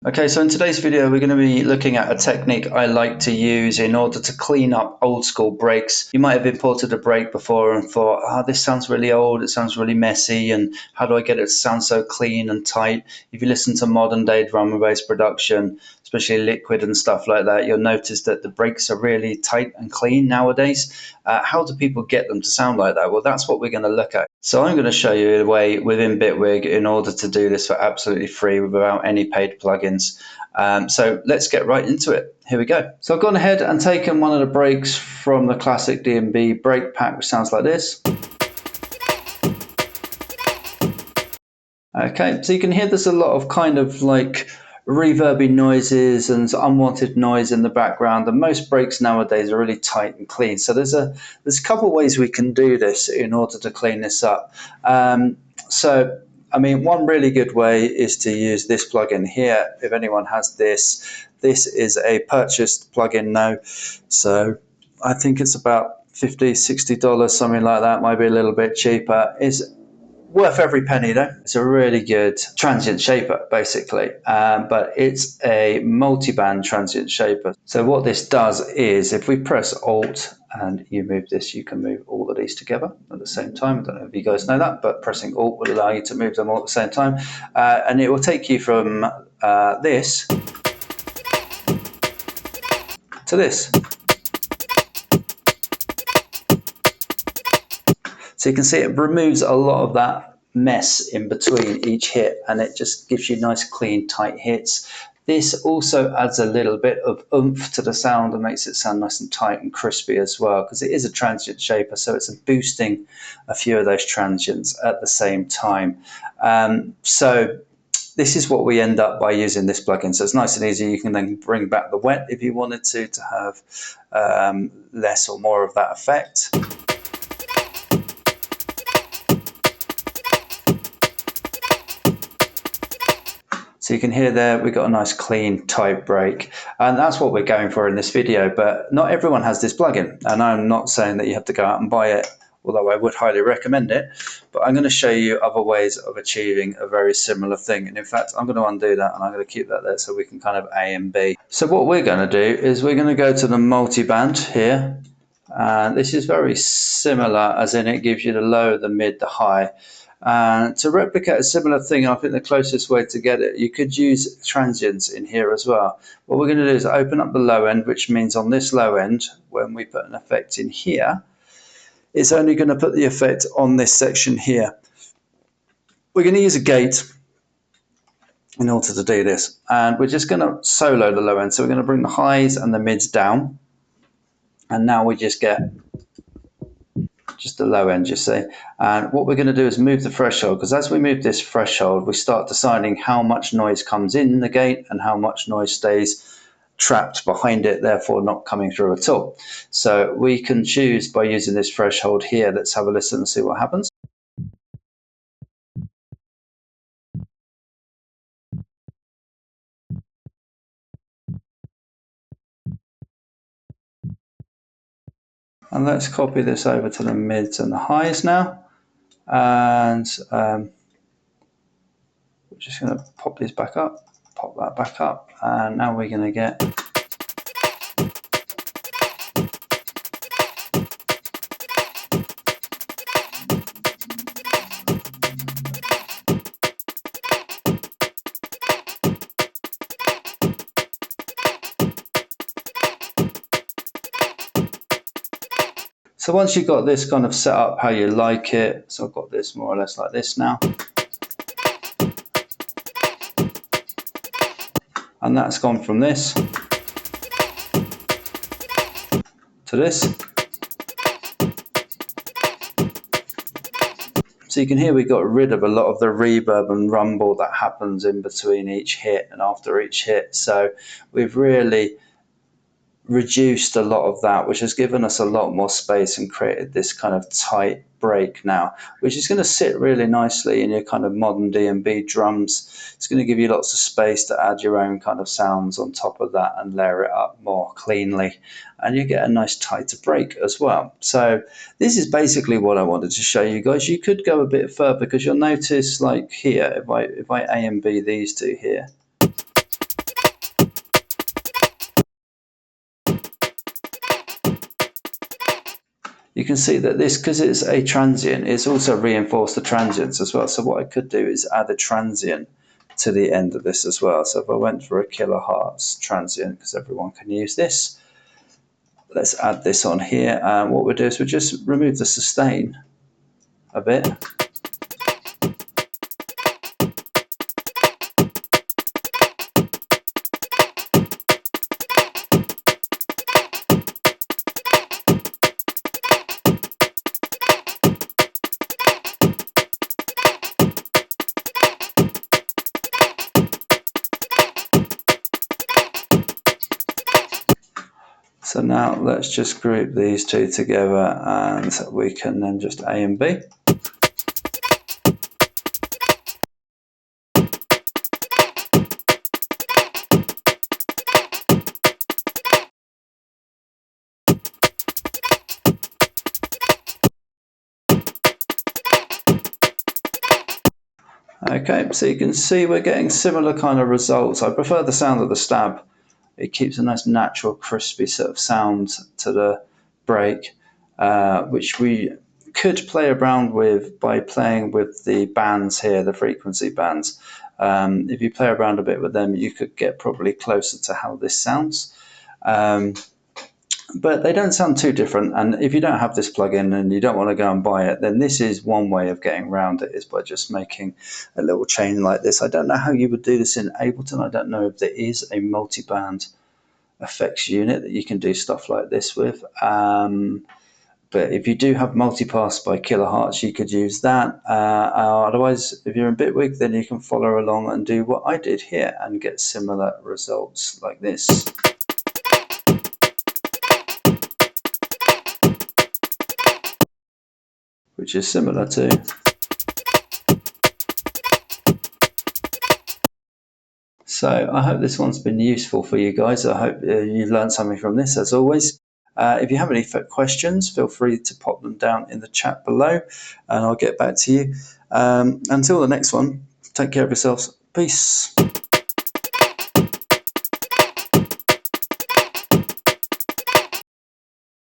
Okay, so in today's video, we're going to be looking at a technique I like to use in order to clean up old school breaks. You might have imported a break before and thought, oh, this sounds really old, it sounds really messy, and how do I get it to sound so clean and tight? If you listen to modern day drum and bass production, especially liquid and stuff like that, you'll notice that the breaks are really tight and clean nowadays. How do people get them to sound like that? Well, that's what we're going to look at. So I'm going to show you a way within Bitwig in order to do this for absolutely free without any paid plugins. So let's get right into it. Here we go. So I've gone ahead and taken one of the breaks from the classic DnB break pack, which sounds like this. Okay, so you can hear there's a lot of kind of like reverby noises and unwanted noise in the background, and most breaks nowadays are really tight and clean. So there's a couple of ways we can do this in order to clean this up. I mean, one really good way is to use this plugin here. If anyone has this is a purchased plugin now, so I think it's about $50–60, something like that. Might be a little bit cheaper. It's worth every penny though. It's a really good transient shaper basically, but it's a multi-band transient shaper. So what this does is if we press Alt and you move this, you can move all of these together at the same time. I don't know if you guys know that, but pressing Alt will allow you to move them all at the same time, and it will take you from this to this. So you can see it removes a lot of that mess in between each hit, and it just gives you nice, clean, tight hits. This also adds a little bit of oomph to the sound and makes it sound nice and tight and crispy as well, because it is a transient shaper, so it's boosting a few of those transients at the same time. So this is what we end up by using this plugin. So it's nice and easy. You can then bring back the wet if you wanted to have less or more of that effect. So you can hear there, we've got a nice clean tight break, and that's what we're going for in this video. But not everyone has this plugin, and I'm not saying that you have to go out and buy it, although I would highly recommend it. But I'm going to show you other ways of achieving a very similar thing. And in fact, I'm going to undo that and I'm going to keep that there so we can kind of A and B. So what we're going to do is we're going to go to the multi-band here. And this is very similar, as in it gives you the low, the mid, the high. And to replicate a similar thing, I think the closest way to get it, you could use transients in here as well. What we're going to do is open up the low end, which means on this low end, when we put an effect in here, it's only going to put the effect on this section here. We're going to use a gate in order to do this. And we're just going to solo the low end. So we're going to bring the highs and the mids down. And now we just get just the low end, you see. And what we're going to do is move the threshold, because as we move this threshold, we start deciding how much noise comes in the gate and how much noise stays trapped behind it, therefore not coming through at all. So we can choose by using this threshold here. Let's have a listen and see what happens. And let's copy this over to the mids and the highs now. And we're just going to pop these back up, pop that back up. And now we're going to get So once you've got this kind of set up how you like it, so I've got this more or less like this now. And that's gone from this to this. So you can hear we got rid of a lot of the reverb and rumble that happens in between each hit and after each hit. So we've really reduced a lot of that, which has given us a lot more space and created this kind of tight break now, which is going to sit really nicely in your kind of modern DnB drums. It's going to give you lots of space to add your own kind of sounds on top of that and layer it up more cleanly, and you get a nice tighter break as well. So this is basically what I wanted to show you guys. You could go a bit further, because you'll notice like here, if I A and B these two here, you can see that this, because it's a transient, it's also reinforced the transients as well. So what I could do is add a transient to the end of this as well. So if I went for a kilohertz transient, because everyone can use this, let's add this on here. And what we'll do is we'll just remove the sustain a bit. So now let's just group these two together and we can then just A and B. Okay, so you can see we're getting similar kind of results. I prefer the sound of the stab. It keeps a nice natural crispy sort of sound to the break, which we could play around with by playing with the bands here, the frequency bands. If you play around a bit with them, you could get probably closer to how this sounds. But they don't sound too different, and if you don't have this plugin and you don't want to go and buy it, then this is one way of getting around it, is by just making a little chain like this. I don't know how you would do this in Ableton. I don't know if there is a multi-band effects unit that you can do stuff like this with. But if you do have multipass by kilohertz, you could use that. Otherwise, if you're in Bitwig, then you can follow along and do what I did here and get similar results like this. Which is similar to. So I hope this one's been useful for you guys. I hope you've learned something from this, as always. If you have any questions, feel free to pop them down in the chat below and I'll get back to you. Until the next one, take care of yourselves. Peace.